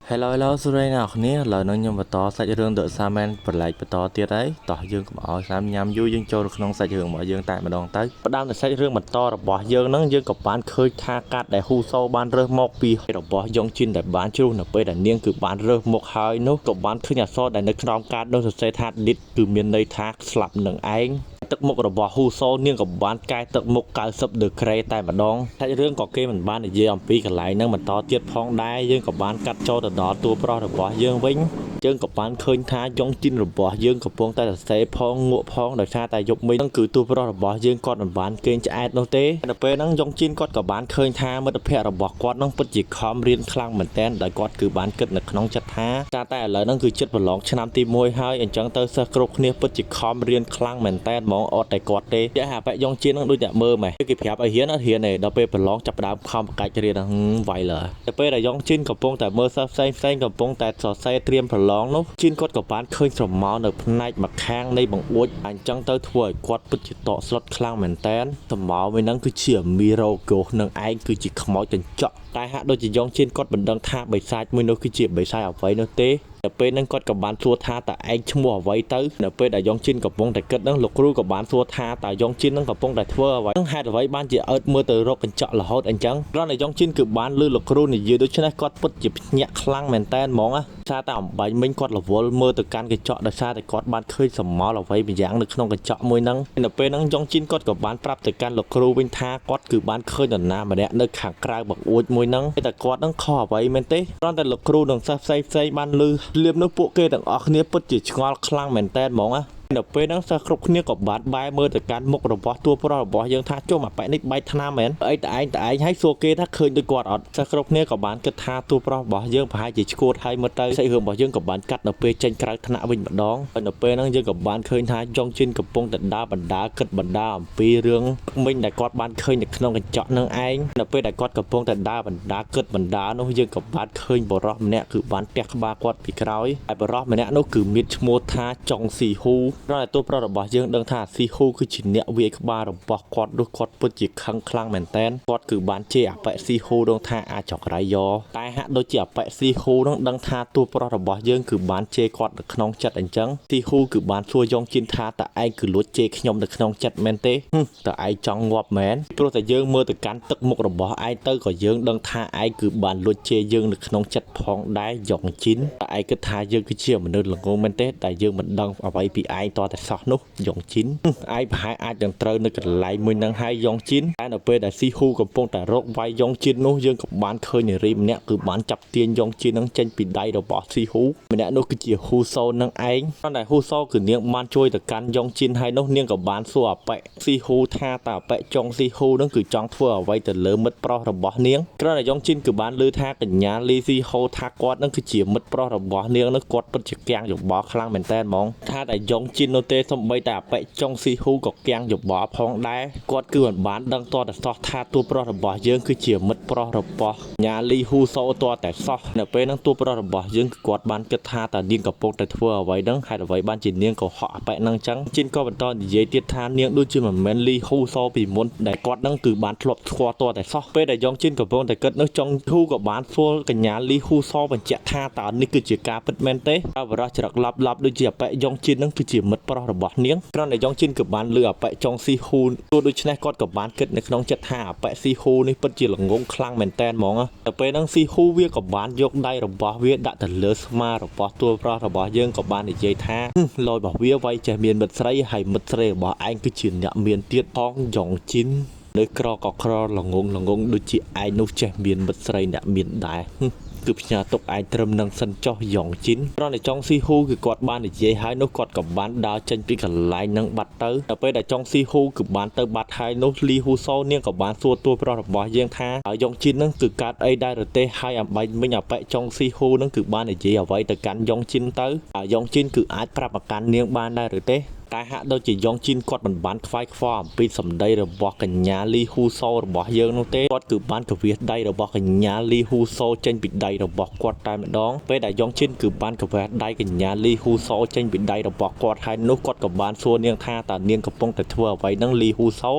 Hello, xưa đây nào khné lời nói nhung và to sạch rương đợi sa men bật lại và to tiết ấy tỏ dương cũng ở sam nhắm vui dương châu được không sạch rương mọi dương tại mà đòn tới đam là sạch rương mà to là bỏ dương nó dương cặp bán khơi tha cát để hu sâu ban rơ mọc pi là bỏ dòng chin để bán chu là bây là niên cứ bán rơ một hai nốt cặp bán khơi nhà so để nước non cát đâu sẽ thắt đít từ miền đây thác slap nâng ánh tức một là bỏ hu sâu niên cặp bán cai tức một cài sập được kề tại mà đòn sạch rương có kê mình bán để dê ông pi cả lại năng mà to tiết phong đai dương cặp bán cắt cho đóตัวปลอดบ่យើងវិញយើងក៏បានឃើញថាយ៉ងជីនរបស់យើងកំពុងតែសរសេរផងងក់ផងដោយសារតែយប់មិញហ្នឹងគឺទូប្រុសរបស់យើងគាត់មិនបានគេងឆ្អែតនោះទេដល់ពេលហ្នឹងយ៉ងជីនគាត់ក៏បានឃើញថាមិត្តភ័ក្តិរបស់គាត់ហ្នឹងពិតជាខំរៀនខ្លាំងមែនតើដោយគាត់គឺបានគិតនៅក្នុងចិត្តថាតែឥឡូវហ្នឹងគឺចិត្តប្រឡងឆ្នាំទី1ហើយអញ្ចឹងទៅសិស្សគ្រប់គ្នាពិតជាខំរៀនខ្លាំងមែនតើហ្មងអត់តែគាត់ទេតែហាបែយ៉ងជីនហ្នឹងដូចតែមើលម៉េះគេប្រាប់ឲ្យរៀនអត់រៀនទេដល់ពេលប្រឡងចាប់ដើមខំប្រកាច់រៀនវាយលើដល់ពេលដែលយ៉ងជីនកំពុងតែមើលសិស្សផ្សេងកំពុងតែសរសេរត្រៀមប្រឡងនោះជីនគាត់ក៏បានឃើញស្រមោលនៅផ្នែកម្ខាងនៃបង្អួចអញ្ចឹងទៅធ្វើឲ្យគាត់ពិតជាតក់ស្លុតខ្លាំងមែនតើស្រមោលមួយហ្នឹងគឺជាមីរ៉ូកូសនឹងឯងគឺជាខ្មោចកញ្ចក់តែហាក់ដូចជាយ៉ងជីនគាត់មិនដឹងថាបិសាចមួយនោះគឺជាបិសាចអ្វីនោះទេនៅពេលហ្នឹងគាត់ក៏បានសួរថាតើឯងឈ្មោះអ្វីទៅនៅពេលដែលយ៉ងជីនកំពុងតែគិតហ្នឹងលោកគ្រូក៏បានសួរថាតើយ៉ងជីនហ្នឹងកំពុងតែធ្វើអ្វីហ្នឹងហេតុអ្វីបានជាអើតមើលទៅរកកញ្ចក់រហូតអញ្ចឹងគ្រាន់តែយ៉ងជីនគឺបានលឺលោកគ្រូនិយាយដូច្នេះគាត់ពិតជាភ្ញាក់ខ្លាំងមែនតើហ្មងថាតែអំបញ្ញមិញគាត់រវល់មើលទៅកាន់កញ្ចក់ដោយសារតែគាត់បានឃើញស្រមោលអ្វីម្យ៉ាងនៅក្នុងកញ្ចក់មួយហ្នឹងនៅពេលហ្នឹងយ៉ងជីនគាត់ក៏បានប្រាប់ទៅកាន់លោកគ្រូវិញថាគាត់គឺបានឃើញនរណាម្នាក់នៅខាងក្រៅបង្អួចមួយហ្នឹងតែគាត់ហ្នឹងខុសអ្វីមែនទេគ្រាន់តែលោកគ្រូនិងសិស្សផ្សេងបានលឺលៀបនោះពួកគេទាំងអស់គ្នាពិតជាឆ្ងល់ខ្លាំងមែនតើហ្មងនៅពេលហ្នឹងសិស្សគ្រប់គ្នាក៏បានបែរមើលទៅកាន់មុខរបស់តួប្រុសរបស់យើងថាចុះមកបែកនេះបែកថ្នាំមែនអីតែឯងឲ្យសួរគេថាឃើញដូចគាត់អត់សិស្សគ្រប់គ្នាក៏បានគិតថាតួប្រុសរបស់យើងប្រហែលជាឈួតហើយមើលទៅសាច់រឿងរបស់យើងក៏បានកាត់នៅពេលចេញក្រៅថ្នាក់វិញម្ដងហើយនៅពេលហ្នឹងយើងក៏បានឃើញថាយ៉ងជីនកំពុងតែដើរបណ្ដាគិតបណ្ដាអំពីរឿងមិញដែលគាត់បានឃើញនៅក្នុងកញ្ចក់នឹងឯងនៅពេលដែលគាត់កំពុងតែដើរបណ្ដាគិតបណ្ដានោះយើងក៏បានឃើញបរិសម្នាក់គឺបានទះក្បាលគាត់ពីក្រោយហើយបរិសម្នាក់នោះគឺមានឈ្មោះថាចុងស៊ីហ៊ូព្រោះតែតួប្រុសរបស់យើងដឹងថាស៊ីហ៊ូគឺជាអ្នកវាយក្បាលរបស់គាត់នោះគាត់ពិតជាខឹងខ្លាំងមែនតើគាត់គឺបានជេរអបិស៊ីហ៊ូដឹងថាអាចចក្រៃយ៉តែហាក់ដូចជាអបិស៊ីហ៊ូនឹងដឹងថាតួប្រុសរបស់យើងគឺបានជេរគាត់នៅក្នុងចិត្តអញ្ចឹងស៊ីហ៊ូគឺបានសួរយ៉ងជីនថាតើឯងគឺលួចជេរខ្ញុំនៅក្នុងចិត្តមែនទេតើឯងចង់ងាប់មែនព្រោះតែយើងមើលទៅកាន់ទឹកមុខរបស់ឯងទៅក៏យើងដឹងថាឯងគឺបានលួចជេរយើងនៅក្នុងចិត្តផងដែរយ៉ងជីនតើឯងគិតថាយើងគឺជាមនុស្សល្ងងមែនទេតែយើងមិនដឹងអ្វីពីឯងតតែសោះនោះយ៉ងជីនឯងប្រហែលអាចនឹងត្រូវនៅកន្លែងមួយហ្នឹងហើយយ៉ងជីនតែនៅពេលដែលស៊ីហ៊ូកំពុងតែរកវាយយ៉ងជីននោះយើងក៏បានឃើញនារីម្នាក់គឺបានចាប់ទាញយ៉ងជីនហ្នឹងចេញពីដៃរបស់ស៊ីហ៊ូម្នាក់នោះគឺជាហ៊ូសូនឹងឯងប៉ុន្តែហ៊ូសូគឺនាងបានជួយទៅកាន់យ៉ងជីនហើយនោះនាងក៏បានសួរអបិស៊ីហ៊ូថាតើអបិចុងស៊ីហ៊ូហ្នឹងគឺចង់ធ្វើអ្វីទៅលើមិត្តប្រុសរបស់នាងគ្រាន់តែយ៉ងជីនគឺបានឮថាកញ្ញាលីស៊ីហូថាគាត់ហ្នឹងគឺជាមិត្តប្រុសរបស់នាងនោះគាត់ពិតជាកាំងយោបល់ខ្លាំងមែនតើហ្មងថាតែយ៉ងជីននោះទេសំបីតែអបិចុងស៊ីហ៊ូក៏កាំងយោបល់ផងដែរគាត់គឺមិនបានដឹងតតែសោះថាតួប្រុសរបស់យើងគឺជាមិត្តប្រុសរបស់ញ៉ាលីហ៊ូសូតតែសោះនៅពេលហ្នឹងតួប្រុសរបស់យើងគឺគាត់បានគិតថាតើនាងកំពុងតែធ្វើអ្វីហ្នឹងហេតុអ្វីបានជានាងក៏ហក់អបិហ្នឹងអញ្ចឹងជីនក៏បន្តនិយាយទៀតថានាងដូចជាមិនមែនលីហ៊ូសូពីមុនដែលគាត់ហ្នឹងគឺបានធ្លាប់ស្គាល់តតែសោះពេលដែលយ៉ងជីនកំពុងតែគិតនោះចុងហ៊ូក៏បានសួរកញ្ញាលីហ៊ូសូបញ្ជាក់ថាតើនេះគឺជាការពិតមែនទេអបរោះច្រកឡាប់ដូចជាអបិយ៉ងជីនហ្នឹងគឺជាមិត្តប្រុសរបស់នាងគ្រាន់តែយ៉ងជីនក៏បានលឺអបិចុងស៊ីហ៊ូទោះដូច្នេះគាត់ក៏បានគិតនៅក្នុងចិត្តថាអបិស៊ីហ៊ូនេះពិតជាល្ងងខ្លាំងមែនតើហ្មងតែពេលហ្នឹងស៊ីហ៊ូវាក៏បានយកដៃរបស់វាដាក់ទៅលើស្មារបស់តួប្រុសរបស់យើងក៏បាននិយាយថាលយរបស់វាវាយចេះមានមិត្តស្រីហើយមិត្តស្រីរបស់ឯងគឺជាអ្នកមានទៀតផងយ៉ងជីននៅក្រក៏ក្រល្ងងដូចជាឯងនោះចេះមានមិត្តស្រីអ្នកមានដែរគឺផ្ញើទុកឯងត្រឹមនឹងសិនចោះយ៉ងជីនព្រោះតែចុងស៊ីហ៊ូគឺគាត់បាននិយាយហើយនោះគាត់ក៏បានដើរចេញពីកន្លែងនឹងបាត់ទៅដល់ពេលដែលចុងស៊ីហ៊ូគឺបានទៅបាត់ហើយនោះលីហ៊ូសូនាងក៏បានសួរតួប្រុសរបស់យើងថាយ៉ងជីននឹងគឺកើតអីដែរឬទេហើយអំបញ្ញមិញអបិចុងស៊ីហ៊ូនឹងគឺបាននិយាយអ្វីទៅកាន់យ៉ងជីនទៅយ៉ងជីនគឺអាចប្រាប់អាកាន់នាងបានដែរឬទេ តែហាក់ដូចជាយ៉ងជីនគាត់មិនបានខ្វាយខ្វល់អំពីសម្ដីរបស់កញ្ញាលីហ៊ូសូរបស់យើងនោះទេគាត់គឺបានគវាសដៃរបស់កញ្ញាលីហ៊ូសូចេញពីដៃរបស់គាត់តែម្ដងពេលដែលយ៉ងជីនគឺបានគវាសដៃកញ្ញាលីហ៊ូសូចេញពីដៃរបស់គាត់ហើយនោះគាត់ក៏បានសួរនាងថាតើនាងកំពុងតែធ្វើអ្វីនឹងលីហ៊ូសូ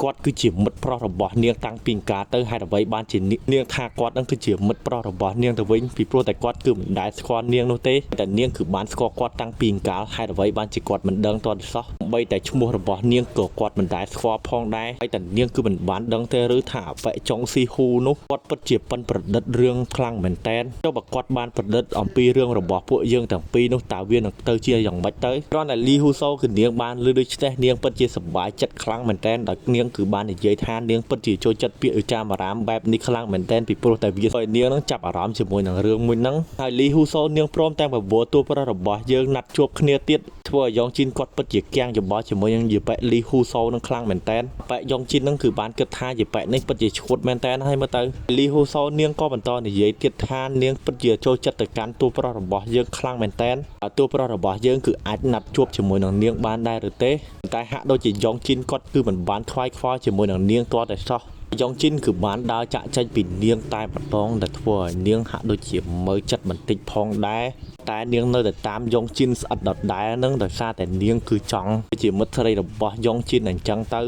គាត់គឺជាមិត្តប្រុសរបស់នាងតាំងពីកាលទៅហេតុអ្វីបានជានាងថាគាត់នឹងគឺជាមិត្តប្រុសរបស់នាងទៅវិញពីព្រោះតែគាត់គឺមិនដែលស្គាល់នាងនោះទេតែនាងគឺបានស្គាល់គាត់តាំងពីកាលហេតុអ្វីបានជាគាត់មិនដឹងទាល់សោះបីតែឈ្មោះរបស់នាងក៏គាត់មិនដែលស្គាល់ផងដែរហើយតែនាងគឺមិនបានដឹងទេឬថាអបិចុងស៊ីហ៊ូនោះគាត់ពិតជាប៉ិនប្រឌិតរឿងខ្លាំងមែនតែនចុះបើគាត់បានប្រឌិតអំពីរឿងរបស់ពួកយើងទាំងពីរនោះតើវានឹងទៅជាយ៉ាងម៉េចទៅគ្រាន់តែលីហ៊ូសូគឺនាងបានលើដូច្នេះនាងពិតជាសប្បាយចិត្តខ្លាំងមែនតែនដោយនាងគឺបាននិយាយថានាងពិតជាចូលចិត្តពាក្យចាមអារ៉ាមបែបនេះខ្លាំងមែនតែនពីព្រោះតែវាឲ្យនាងនឹងចាប់អារម្មណ៍ជាមួយនឹងរឿងមួយហ្នឹងហើយលីហ៊ូសូនាងព្រមទាំងបបួលតួប្រុសរបស់យើងណាត់ជួបគ្នាទៀតធ្វើឲ្យយ៉ងជីនគាត់ពិតជាគាំងច្បល់ជាមួយនឹងយាប៉ែលីហ៊ូសូនឹងខ្លាំងមែនតែនប៉ែយ៉ងជីននឹងគឺបានគិតថាយាប៉ែនេះពិតជាឈួតមែនតែនហើយមើលទៅលីហ៊ូសូនាងក៏បន្តនិយាយទៀតថានាងពិតជាចូលចិត្តទៅកាន់តួប្រុសរបស់យើងខ្លាំងមែនតែនហើយតួប្រុសរបស់យើងគឺអាចណាត់ជួបជាមួយនឹងនាងបានដែរឬទេតែហាក់ដូចជាយ៉ងជីនគាត់គឺមិនបានខ្វាយខ្វល់ជាមួយនឹងនាងទាល់តែសោះយ៉ងជីនគឺបានដើរចាក់ចែងពីនាងតែម្ដងដែលធ្វើឲ្យនាងហាក់ដូចជាមើលចិត្តបន្តិចផងដែរតែនាងនៅតែតាមយ៉ងជីនស្អិតដដែលនឹងដោយសារតែនាងគឺចង់ជាមិត្តស្រីរបស់យ៉ងជីនអញ្ចឹងទៅ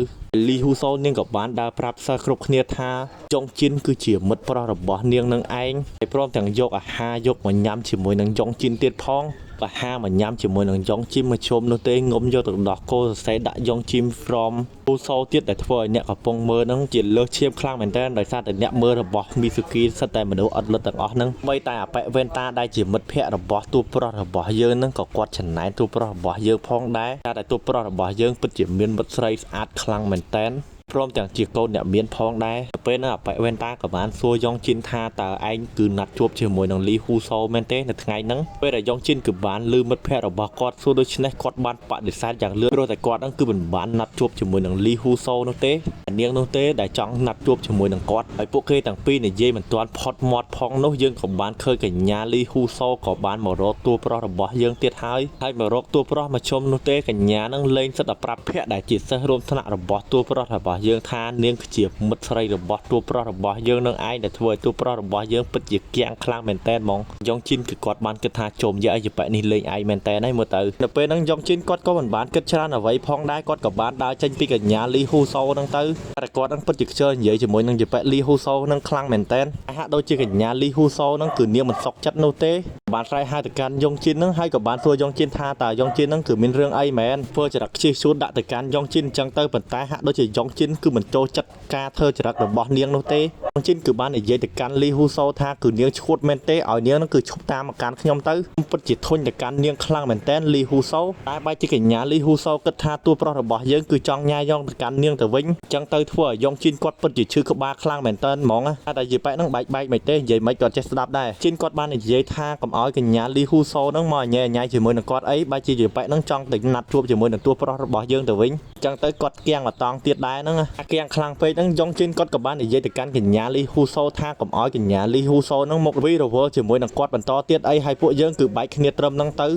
លីហ៊ូសូនាងក៏បានដើរប្រាប់សិស្សគ្រប់គ្នាថាយ៉ងជីនគឺជាមិត្តប្រុសរបស់នាងនឹងឯងហើយព្រមទាំងយកអាហារយកមកញ៉ាំជាមួយនឹងយ៉ងជីនទៀតផងអាហារមកញ៉ាំជាមួយនឹងយ៉ងជីមមកជុំនោះទេងុំយកទៅដោះគោសរសេរដាក់យ៉ងជីម from ហ៊ូសូទៀតដែលធ្វើឲ្យអ្នកកំពុងមើលហ្នឹងជាលើសឈាមខ្លាំងមែនទែនដោយសារតែអ្នកមើលរបស់មីស៊ូគីសិតតែមនុស្សអត់លិតទាំងអស់ហ្នឹងបីតែអប៉ែវេនតាដែលជាមិត្តភក្តិរបស់តួប្រុសរបស់យើងហ្នឹងក៏គាត់ច្នៃតួប្រុសរបស់យើងផងដែរតែតួប្រុសរបស់យើងពិតជាមានមិត្តស្រីស្អាតខ្លាំងមែនទែនព្រមទាំងជាកូនអ្នកមានផងដែរពេលហ្នឹងអប៉ែវេនតាក៏បានសួរយ៉ងជីនថាតើឯងគឺណាត់ជួបជាមួយនឹងលីហ៊ូសូមែនទេនៅថ្ងៃហ្នឹងពេលដែលយ៉ងជីនគឺបានលឺមិត្តភក្តិរបស់គាត់សួរដូច្នេះគាត់បានបដិសេធយ៉ាងលឿនព្រោះតែគាត់ហ្នឹងគឺមិនបានណាត់ជួបជាមួយនឹងលីហ៊ូសូនោះទេនាងនោះទេដែលចង់ណាត់ជួបជាមួយនឹងគាត់ហើយពួកគេទាំងពីរនិយាយមិនទាន់ផុតមាត់ផងនោះយើងក៏បានឃើញកញ្ញាលីហ៊ូសូក៏បានមករកតួប្រុសរបស់យើងទៀតហើយមករកតួប្រុសមកជុំនោះទេកញ្ញានឹងលេងសិតតែប្រាប់ភក្តិដែលជាសិស្សរួមថ្នាក់របស់តួប្រុសរបស់យើងថានាងគឺជាមិត្តស្រីរបស់តួប្រុសរបស់យើងនឹងឯងដែលធ្វើឲ្យតួប្រុសរបស់យើងពិតជាគាំងខ្លាំងមែនតែនហ្មងយ៉ងជីនគឺគាត់បានគិតថាជុំយកឲ្យបែបនេះលេងឯងមែនតែនហើយមើលទៅនៅពេលហ្នឹងយ៉ងជីនគាត់ក៏មិនបានគិតច្រើនអ្វីផងដែរគាត់ក៏បានដើរចេញពីកញ្ញាលីហ៊ូសូហ្នឹងទៅតែគាត់នឹងពិតជាខ្ជិលនិយាយជាមួយនឹងយាប៉ែលីហ៊ូសូហ្នឹងខ្លាំងមែនតែនហាក់ដូចជាកញ្ញាលីហ៊ូសូហ្នឹងគឺនាងមិនសុខចិត្តនោះទេបានស្រែកហៅទៅកាន់យ៉ងជីនហ្នឹងហើយក៏បានសួរយ៉ងជីនថាតើយ៉ងជីនហ្នឹងគឺមានរឿងអីមែនធ្វើចរិតខ្ជិះជួនដាក់ទៅកាន់យ៉ងជីនអញ្ចឹងទៅប៉ុន្តែហាក់ដូចជាយ៉ងជីនគឺមិនចូលចិត្តការធ្វើចរិតរបស់នាងនោះទេយ៉ងជីនគឺបាននិយាយទៅកាន់លីហ៊ូសូថាគឺនាងឈួតមែនទេឲ្យនាងហ្នឹងគឺឈប់តាមមកកាន់ខ្ញុំទៅពិតជាធុញទៅកាន់នាងខ្លាំងមែនតែនលីហ៊ូសូតែបែរជាកញ្ញាលីហ៊ូសូគិតថាតួប្រុសរបស់យើងគឺចង់ញ៉ាយ៉ងទៅកាន់នាងទៅវិញអញ្ចឹងទៅធ្វើឲ្យយ៉ងជីនគាត់ពិតជាឈឺក្បាលខ្លាំងមែនតែនហ្មងតែយាប៉ែហ្នឹងបែកមិនទេនិយាយមិនគាត់ចេះស្ដាប់ដែរជីនគាត់បាននិយាយថាកុំឲ្យកញ្ញាលីហ៊ូសូហ្នឹងមកញ៉ែញ៉ៃជាមួយនឹងគាត់អីបែរជាយាប៉ែហ្នឹងចង់ទៅណាត់ជួបជាមួយនឹងតួប្រុសរបស់យើងទៅវិញអញ្ចឹងទៅគាត់គៀងមកតង់ទៀតដែរហ្នឹងគៀងខ្លាំងពេកហ្នឹងយ៉ងជីនគាត់ក៏បាននិយាយទៅកាន់កញ្ញាលីហ៊ូសូថាកុំឲ្យកញ្ញាលីហ៊ូសូហ្នឹងមកវីរវល់ជាមួយនឹងគាត់បន្តទៀតអីហើយពួកយើងគឺបែកគ្នាត្រឹមហ្នឹងទៅ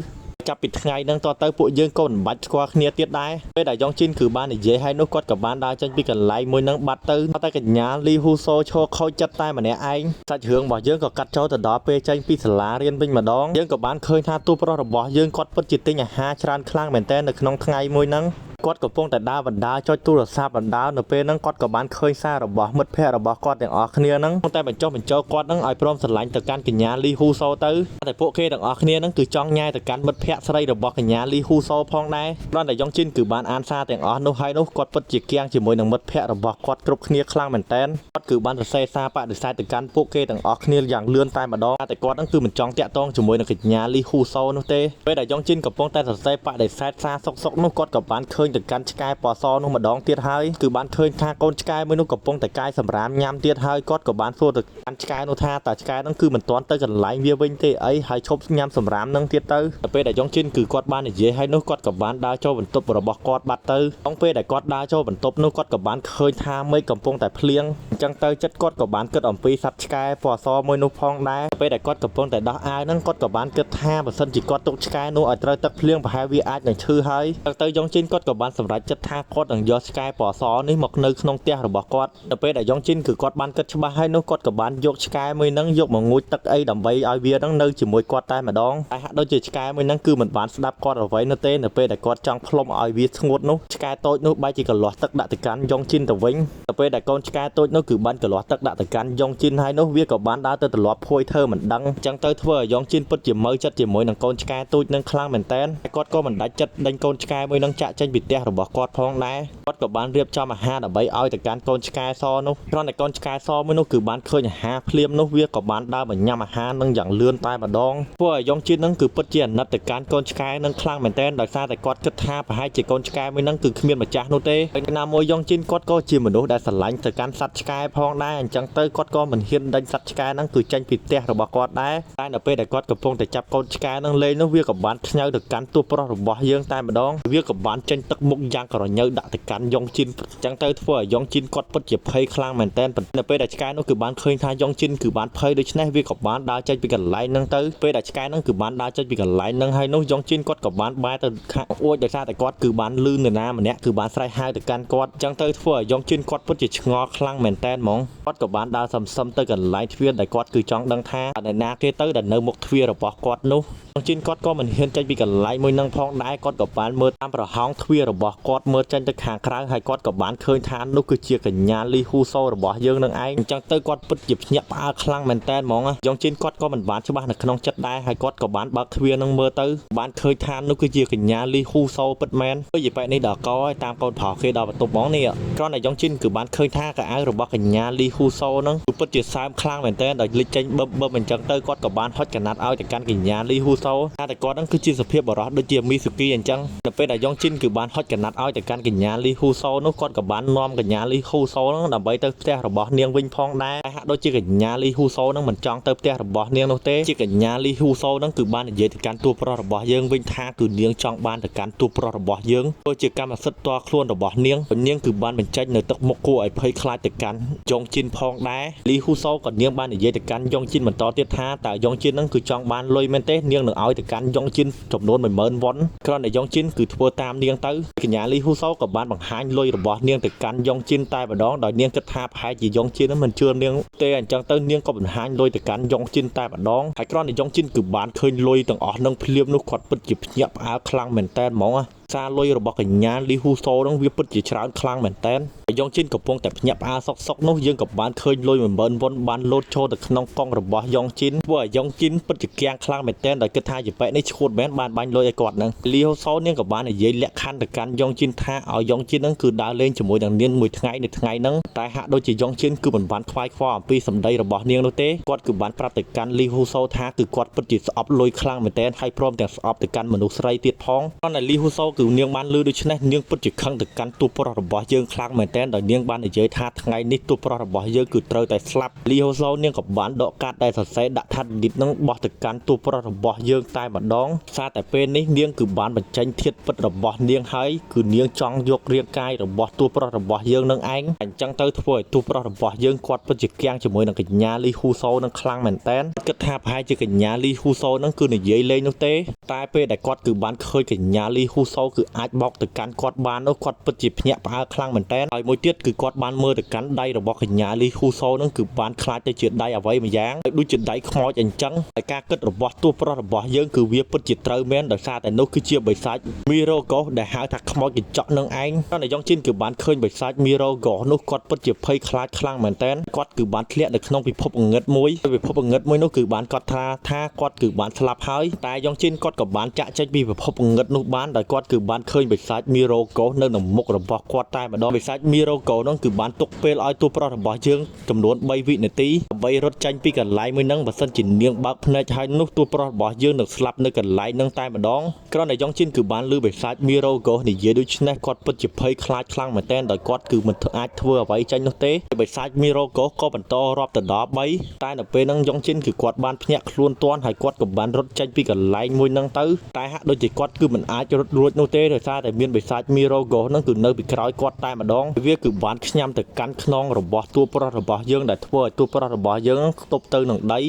ចាប់ពីថ្ងៃហ្នឹងតទៅពួកយើងក៏មិនបាច់ស្គាល់គ្នាទៀតដែរពេលដែលយ៉ងជីនគឺបាននិយាយហើយនោះគាត់ក៏បានដើរចេញពីកន្លែងមួយហ្នឹងបាត់ទៅតែកញ្ញាលីហ៊ូសូឈរខូចចិត្តតែម្នាក់ឯងសាច់រឿងរបស់យើងក៏កាត់ចូលទៅដល់ពេលចេញពីសាលារៀនវិញម្ដងយើងក៏បានឃើញថាតួប្រុសរបស់យើងគាត់ពិតជាទិញអាហារច្រើនខ្លាំងមែនទែននៅក្នុងថ្ងៃមួយហ្នឹងគាត់កំពុងតែដើរបណ្ដាចុចទូរស័ព្ទបណ្ដានៅពេលហ្នឹងគាត់ក៏បានឃើញសាររបស់មិត្តភ័ក្តិរបស់គាត់ទាំងអស់គ្នាហ្នឹងតែបញ្ចុះបញ្ចូលគាត់ហ្នឹងឲ្យព្រមស្រឡាញ់ទៅកាន់កញ្ញាលីហ៊ូសូទៅតែពួកគេទាំងអស់គ្នាហ្នឹងគឺចង់ញ៉ាយទៅកាន់មិត្តភ័ក្តិស្រីរបស់កញ្ញាលីហ៊ូសូផងដែរគ្រាន់តែយ៉ងជីនគឺបានអានសារទាំងអស់នោះហើយនោះគាត់ពិតជាគាំងជាមួយនឹងមិត្តភ័ក្តិរបស់គាត់គ្រប់គ្នាខ្លាំងមែនទែនគាត់គឺបានសរសេរសារបដិសេធទៅកាន់ពួកគេទាំងអស់គ្នាយ៉ាងលឿនតែម្ដងតែគាត់ហ្នឹងគឺមិនចង់តាក់ទងជាមួយនឹងកញ្ញាលីហ៊ូសូនោះទេពេលដែលយ៉ងជីនកំពុងតែសរសេរបដិសេធសារសុកនោះគាត់ក៏បានឃើញ ទៅកាន់ឆ្កែពណ៌សនោះម្ដងទៀតហើយគឺបានឃើញថាកូនឆ្កែមួយនោះកំពុងតែកាយសម្រាមញ៉ាំទៀតហើយគាត់ក៏បានសួរទៅកាន់ឆ្កែនោះថាតើឆ្កែនោះគឺមិនទាន់ទៅកន្លែងវាវិញទេអីហើយឈប់ញ៉ាំសម្រាមនឹងទៀតទៅពេលដែលយ៉ុងជីនគឺគាត់បាននិយាយហើយនោះគាត់ក៏បានដើរចូលបន្ទប់របស់គាត់បាត់ទៅក្នុងពេលដែលគាត់ដើរចូលបន្ទប់នោះគាត់ក៏បានឃើញថាមេឃកំពុងតែភ្លៀងអញ្ចឹងទៅចិត្តគាត់ក៏បានគិតអំពីសត្វឆ្កែពណ៌សមួយនោះផងដែរពេលដែលគាត់កំពុងតែដោះអាវហ្នឹងគាត់ក៏បានគិតថាបើសិនជាគាត់ទុកឆ្កែនោះឲ្យត្រូវទឹកភ្លៀងប្រហែលវាអាចនឹងឈឺហើយទៅយ៉ុងជីនគាត់ក៏បានសម្រេចចិត្តថាគាត់នឹងយកឆ្កែពណ៌សនេះមកនៅក្នុងផ្ទះរបស់គាត់ទៅពេលដែលយ៉ុងជីនគឺគាត់បានគិតច្បាស់ហើយនោះគាត់ក៏បានយកឆ្កែមួយហ្នឹងយកមកងូតទឹកអីដើម្បីឲ្យវាហ្នឹងនៅជាមួយគាត់តែម្ដងតែហាក់ដូចជាឆ្កែមួយហ្នឹងគឺមិនបានស្ដាប់គាត់អ្វីនោះទេនៅពេលដែលគាត់ចង់ផ្លុំឲ្យវាស្ងួតនោះឆ្កែតូចនោះបែរជាកលាស់ទឹកដាក់ទៅកាន់យ៉ុងជីនទៅវិញទៅពេលដែលកូនឆ្កែតូចនោះគឺបានកលាស់ទឹកដាក់ទៅកាន់យ៉ុងជីនហើយនោះវាក៏បានដើរទៅត្រឡប់ភួយធ្វើមិនដឹងអញ្ចឹងទៅធ្វើឲ្យយ៉ុងជីនពិតជាមើលចិត្តជាមួយនឹងកូនឆ្កែតូចនឹងខ្លាំងមែនតើគាត់ក៏មិនដាច់ចិត្តដេញកូនឆ្កែមួយនឹងចាក់ចេញពីផ្ទះរបស់គាត់ផងដែរគាត់ក៏បានរៀបចំអាហារដើម្បីឲ្យទៅកាន់កូនឆ្កែសនោះគ្រាន់តែកូនឆ្កែសមួយនោះគឺបានឃើញអាហារភ្លាមនោះវាក៏បានដើរមកញ៉ាំអាហារនឹងយ៉ាងលឿនតែម្ដងធ្វើឲ្យយ៉ុងជីននឹងគឺពិតជាអាណិតទៅកាន់កូនឆ្កែនឹងខ្លាំងមែនតើដោយសារតែគាត់គិតថាប្រហែលជាកូនឆ្កែមួយនឹងគឺគ្មានម្ចាស់នោះទេពេលណាមួយយ៉ុងជីនគាត់ក៏ជាមនុស្សដែលស្រឡាញ់ទៅកាន់សត្វឆ្កែផងដែរអញ្ចឹងទៅគាត់ក៏មិនហ៊ានដេញសត្វឆ្កែនឹងគឺចេញពីផ្ទះរបស់គាត់ដែរតែនៅពេលដែលគាត់កំពុងតែចាប់កូនឆ្កែនឹងលេងនោះវាក៏បានខ្ញៅទៅកាន់ទូប្រុសរបស់យើងតែម្ដងវាក៏បានចេញទឹកមុខយ៉ាងក្រញើដាក់ទៅកាន់យ៉ុងជីនអញ្ចឹងទៅធ្វើឲ្យយ៉ុងជីនគាត់ពិតជាភ័យខ្លាំងមែនតើនៅពេលដែលឆ្កែនោះគឺបានឃើញថាយ៉ុងជីនគឺបានភ័យដូច្នេះវាក៏បានដើរចេញពីកន្លែងហ្នឹងទៅពេលដែលឆ្កែនឹងគឺបានដើរចេញពីកន្លែងហ្នឹងហើយនោះយ៉ុងជីនគាត់ក៏បានបែរទៅខាងអួចដោយសារតែគាត់គឺបានលឺនរណាម្នាក់គឺបានស្រែកហៅទៅកាន់គាត់អញ្ចឹងទៅធ្វើឲ្យយ៉ុងជីនគាត់ពិតជាឆ្ងល់ខ្លាំងមែនតើហ្មងគាត់ក៏បានដើរសឹមៗទៅកន្លែងទ្វារដែលគាត់គឺចង់ដឹងថាអ្នកណាគេទៅដែលនៅមុខទ្វាររបស់គាត់នោះយ៉ុងជីនគាត់ក៏មិនហ៊ានចេញពីកន្លែងមួយហ្នឹងផងដែរគាត់ក៏បានមើលតាមប្រហោងទ្វាររបស់គាត់មើលចេញទៅខាងក្រៅហើយគាត់ក៏បានឃើញថានោះគឺជាកញ្ញាលីហ៊ូសូរបស់យើងនឹងឯងអញ្ចឹងទៅគាត់ពិតជាភ្ញាក់ផ្អើលខ្លាំងមែនតើហ្មងយ៉ុងជីនគាត់ក៏មិនបានច្បាស់នៅក្នុងចិត្តដែរហើយគាត់ក៏បានបើកទ្វារនឹងមើលទៅបានឃើញថានោះគឺជាកញ្ញាលីហ៊ូសូពិតមែនដូចជាបែបនេះដល់កហើយតាមកូនប្រុសគេដល់បន្ទប់ហ្មងនេះគ្រាន់តែយ៉ុងជីនគឺបានឃើញថាកៅអៅរបស់កញ្ញាលីហ៊ូសូហ្នឹងគឺពិតជាសើមខ្លាំងមែនតើដោយលេចចេញបឹបអញ្ចឹងទៅគាត់ក៏បានហុចកណាត់ឲ្យទៅកាន់កញ្ញាលីហ៊ូសូតែគាត់ហ្នឹងគឺជាសភាពបរិសុទ្ធដូចជាមីស៊ូគីអញ្ចឹងនៅពេលដែលយ៉ុងជីនគឺបានហុចកណាត់ឲ្យទៅកាន់កញ្ញាលីហ៊ូសូនោះគាត់ក៏បាននាំកញ្ញាលីហ៊ូសូហ្នឹងដើម្បីទៅផ្ទះរបស់នាងវិញផងដែរហាក់ដូចជាកញ្ញាលីហ៊ូសូហ្នឹងមិនចង់ទៅផ្ទះរបស់នាងនោះទេជាកញ្ញាលីហ៊ូសូហ្នឹងគឺបាននិយាយទៅកាន់តួប្រុសរបស់យើងវិញថាគឺនាងចង់បានទៅកាន់តួប្រុសរបស់យើងធ្វើជាកម្មសិទ្ធិផ្ទាល់ខ្លួនរបស់នាងគឺបានបញ្ចេញនៅទឹកមុខគួរឲ្យភ័យខ្លាចទៅកាន់យ៉ុងជីនផងដែរលីហ៊ូសូក៏នាងបាននិយាយទៅកាន់យ៉ុងជីនបន្តទៀតថាតើយ៉ុងជីនហ្នឹងគឺចង់បានលុយមែនទេនាងនឹងឲ្យទៅកាន់យ៉ុងជីនចំនួន 10000 វ៉ុនគ្រាន់តែយ៉ុងជីនគឺធ្វើតាមនាងទៅកញ្ញាលីហ៊ូសូក៏បានបង្ហាញលុយរបស់នាងទៅកាន់យ៉ុងជីនតែម្ដងដោយនាងគិតថាប្រហែលជាយ៉ុងជីនមិនជឿនាងទេអញ្ចឹងទៅនាងក៏បង្ហាញលុយទៅកាន់យ៉ុងជីនតែម្ដងហើយគ្រាន់តែយ៉ុងជីនគឺបានឃើញលុយទាំងអស់នឹងភ្លាមនោះគាត់ពិតជាភ្ញាក់ផ្អើលខ្លាំងមែនតើហ្មងសារលុយរបស់កញ្ញាលីហ៊ូសូនឹងវាពិតជាច្រើនខ្លាំងមែនតើយ៉ុងជីនកំពុងតែភ្ញាក់ផ្អើលសុកនោះយើងក៏បានឃើញលុយ 10000 វ៉ុនបានលោតចូលទៅក្នុងកង់របស់យ៉ុងជីនធ្វើឲ្យយ៉ុងជីនពិតជាគាំងខ្លាំងមែនតើដោយគិតថាជាបែកនេះឈួតមែនបានបាញ់លុយឲ្យគាត់នឹងលីហ៊ូសូនាងក៏បាននិយាយលក្ខខណ្ឌទៅកាន់យ៉ុងជីនថាឲ្យយ៉ុងជីននឹងគឺដើរលេងជាមួយនឹងនាងមួយថ្ងៃនៅថ្ងៃហ្នឹងតែហាក់ដូចជាយ៉ុងជីនគឺមិនបានខ្វាយខ្វល់អំពីសម្ដីរបស់នាងនោះទេគាត់គឺបានប្រាប់ទៅកាន់លីហ៊ូសូថាគឺគាត់ពិតជាស្អប់លុយខ្លាំងមែនតើហើយព្រមទាំងស្អប់ទៅកាន់មនុស្សស្រីទៀតផងប៉ុន្តែលីហ៊ូសូគឺនាងបានលឺដូច្នេះនាងពិតជាខឹងទៅកាន់តួប្រុសរបស់យើងខ្លាំងមែនតើដោយនាងបាននិយាយថាថ្ងៃនេះតួប្រុសរបស់យើងគឺត្រូវតែស្លាប់លីហ៊ូសូនាងក៏បានដកកាតដែលសរសេរដាក់ថាឌីតនឹងបោះទៅកាន់តួប្រុសរបស់យើងតែម្ដងសារតែពេលនេះនាងគឺបានបញ្ចេញធាតុពិតរបស់នាងហើយគឺនាងចង់យករាងកាយរបស់តួប្រុសរបស់យើងនឹងឯងអញ្ចឹងទៅធ្វើឲ្យតួប្រុសរបស់យើងគាត់ពិតជាគាំងជាមួយនឹងកញ្ញាលីហ៊ូសូនឹងខ្លាំងមែនតើគិតថាប្រហែលជាកញ្ញាលីហ៊ូសូនឹងគឺនិយាយលេងនោះទេតែពេលដែលគាត់គឺបានឃើញកញ្ញាលីហ៊ូសូគឺអាចបោកទៅកាន់គាត់បាននោះគាត់ពិតជាភ្ញាក់ផ្អើលខ្លាំងមែនតើហើយមួយទៀតគឺគាត់បានមើលទៅកាន់ដៃរបស់កញ្ញាលីហ៊ូសូនឹងគឺបានខ្លាចទៅជាដៃអ្វីម្យ៉ាងដូចជាដៃខ្មោចអញ្ចឹងហើយការគិតរបស់តួប្រុសរបស់យើងគឺវាពិតជាត្រូវមែនដោយសារតែនោះគឺជាបិសាចមីរ៉ូហ្គោដែលហៅថាខ្មោចកញ្ចក់នឹងឯងតែយ៉ុងជីនគឺបានឃើញបិសាចមីរ៉ូហ្គោនោះគាត់ពិតជាភ័យខ្លាចខ្លាំងមែនតើគាត់គឺបានធ្លាក់នៅក្នុងពិភពងងឹតមួយនោះគឺបានកត់ថាគាត់គឺបានស្លាប់ហើយតែយ៉ុងជីនគាត់ក៏បានចាក់ចេញពីពិភពងងឹតនោះបានដោយគាត់គឺបានឃើញបិសាចមីរ៉ូហ្គោនៅក្នុងមុខរបស់គាត់តែម្ដងបិសាច មីរ៉ូកូហ្នឹងគឺបានទុកពេលឲ្យតួប្រុសរបស់យើងចំនួន3វិនាទីដើម្បីរត់ចេញពីកន្លែងមួយហ្នឹងបើសិនជានាងបើកភ្នែកហើយនោះតួប្រុសរបស់យើងនឹងស្លាប់នៅកន្លែងហ្នឹងតែម្ដងគ្រាន់តែយ៉ងជីនគឺបានលើបិសាចមីរ៉ូកូនិយាយដូច្នេះគាត់ពិតជាភ័យខ្លាចខ្លាំងមែនទែនដោយគាត់គឺមិនអាចធ្វើអ្វីចេញនោះទេបិសាចមីរ៉ូកូក៏បន្តរាប់ទៅដល់3តែនៅពេលហ្នឹងយ៉ងជីនគឺគាត់បានភ្ញាក់ខ្លួនទាន់ហើយគាត់ក៏បានរត់ចេញពីកន្លែងមួយហ្នឹងទៅតែហាក់ដូចជាគាត់គឺមិនអាចរត់រួចនោះទេដោយសារតែមានបិសាចមីរ៉ូកូហ្នឹងគឺនៅពីក្រោយគាត់តែម្ដងវាគឺបានខ្ញាំទៅកាន់ខ្នងរបស់តួប្រុសរបស់យើងដែលធ្វើឲ្យតួប្រុសរបស់យើងខ្ទប់ទៅនឹងដី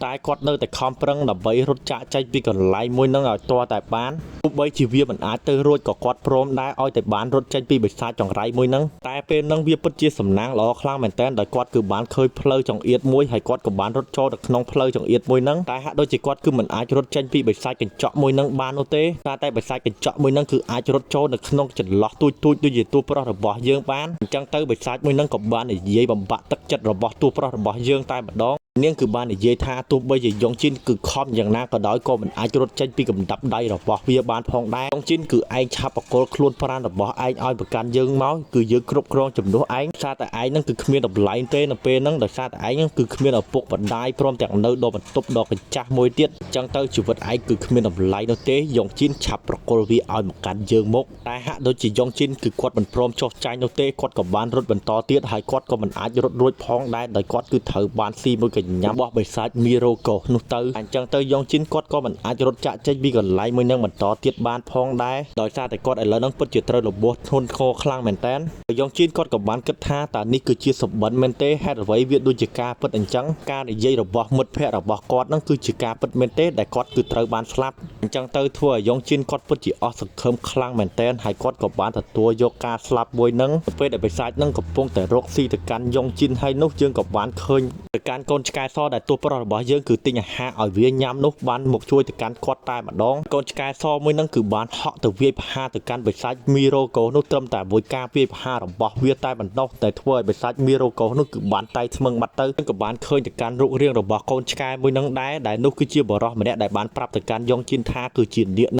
តែគាត់នៅតែខំប្រឹងដើម្បីរត់ចាក់ចេញពីកន្លែងមួយហ្នឹងឲ្យទាល់តែបានទោះបីជាវាមិនអាចទៅរួចក៏គាត់ព្រមដែរឲ្យតែបានរត់ចេញពីបិសាចចង្រៃមួយហ្នឹងតែពេលហ្នឹងវាពិតជាសំណាងល្អខ្លាំងមែនទែនដោយគាត់គឺបានឃើញផ្លូវចង្អៀតមួយហើយគាត់ក៏បានរត់ចូលទៅក្នុងផ្លូវចង្អៀតមួយហ្នឹងតែហាក់ដូចជាគាត់គឺមិនអាចរត់ចេញពីបិសាចកញ្ចក់មួយហ្នឹងបាននោះទេតែបិសាចកញ្ចក់មួយហ្នឹងគឺអាចរត់ចូលនៅក្នុងចន្លោះទូចដូចជាតួប្រុសរបស់យើងបានអញ្ចឹងទៅបិសាចមួយហ្នឹងក៏បាននិយាយបំបាក់ទឹកចិត្តរបស់តួប្រុសរបស់យើងតែម្ដងនាងគឺបាននិយាយថាទោះបីជាយ៉ងជីនគឺខំយ៉ាងណាក៏ដោយក៏មិនអាចរត់ចេញពីកំដាប់ដៃរបស់វាបានផងដែរយ៉ងជីនគឺឯងឆាប់បកលខ្លួនប្រាណរបស់ឯងឲ្យប្រកាន់យើងមកគឺយើងគ្រប់គ្រងជំនួសឯងសារតែឯងនឹងគឺគ្មានតម្លៃទេនៅពេលហ្នឹងដោយសារតែឯងនឹងគឺគ្មានឪពុកម្ដាយព្រមទាំងនៅដល់បន្ទប់ដ៏កញ្ចាស់មួយទៀតអញ្ចឹងទៅជីវិតឯងគឺគ្មានតម្លៃនោះទេយ៉ងជីនឆាប់ប្រកល់វាឲ្យមកកាន់យើងមកតែហាក់ដូចជាយ៉ងជីនគឺគាត់មិនព្រមចុះចាញ់នោះទេគាត់ក៏បានរត់បន្តទៀតហើយគាត់ក៏មិនអាចរត់រួចផងដែរដោយគាត់គឺត្រូវបានស៊ីមួយកញ្ញារបស់បិសាចមីរ៉ូកូនោះទៅអញ្ចឹងទៅយ៉ងជីនគាត់ក៏មិនអាចរត់ចាក់ចេញពីកន្លែងមួយនឹងបន្តទៀតបានផងដែរដោយសារតែគាត់ឥឡូវហ្នឹងពិតជាត្រូវរបួសធ្ងន់ធ្ងរខ្លាំងមែនតើយ៉ងជីនគាត់ក៏បានគិតថាតើនេះគឺជាសម្បិនមែនទេហេតុអ្វីវាដូចជាការពិតអញ្ចឹងការនិយាយរបស់មិត្តភ័ក្តិរបស់គាត់ហ្នឹងគឺជាការពិតមែនទេដែលគាត់គឺត្រូវបានស្លាប់អញ្ចឹងទៅធ្វើឲ្យយ៉ងជីនគាត់ពិតជាអស់សង្ឃឹមខ្លាំងមែនតើហើយគាត់ក៏បានទទួលយកការស្លាប់មួយហ្នឹងពេលដែលបិសាចហ្នឹងកំពុងតែរកស៊ីទៅកាន់យ៉ងជីនហើយនោះយើងក៏បានឃើញទៅកាន់កូនឆ្កែសដែលតួប្រុសរបស់យើងគឺទិញអាហារឲ្យវាញ៉ាំនោះបានមកជួយទៅកាន់គាត់តែម្ដងកូនឆ្កែសមួយហ្នឹងគឺបានហក់ទៅវាយប្រហារទៅកាន់បិសាចមីរ៉ូកូនោះត្រឹមតែមួយការវាយប្រហាររបស់វាតែប៉ុណ្ណោះតែធ្វើឲ្យបិសាចមីរ៉ូកូនោះគឺបានតែថ្មឹងបាត់ទៅក៏បានឃើញទៅកាន់រូបរាងរបស់កូនឆ្កែមួយហ្នឹងដែរដែលនោះគឺជាបរិសម្នាក់ដែលបានប្រាប់ទៅកាន់យ៉ងជីនថាគឺជានាគ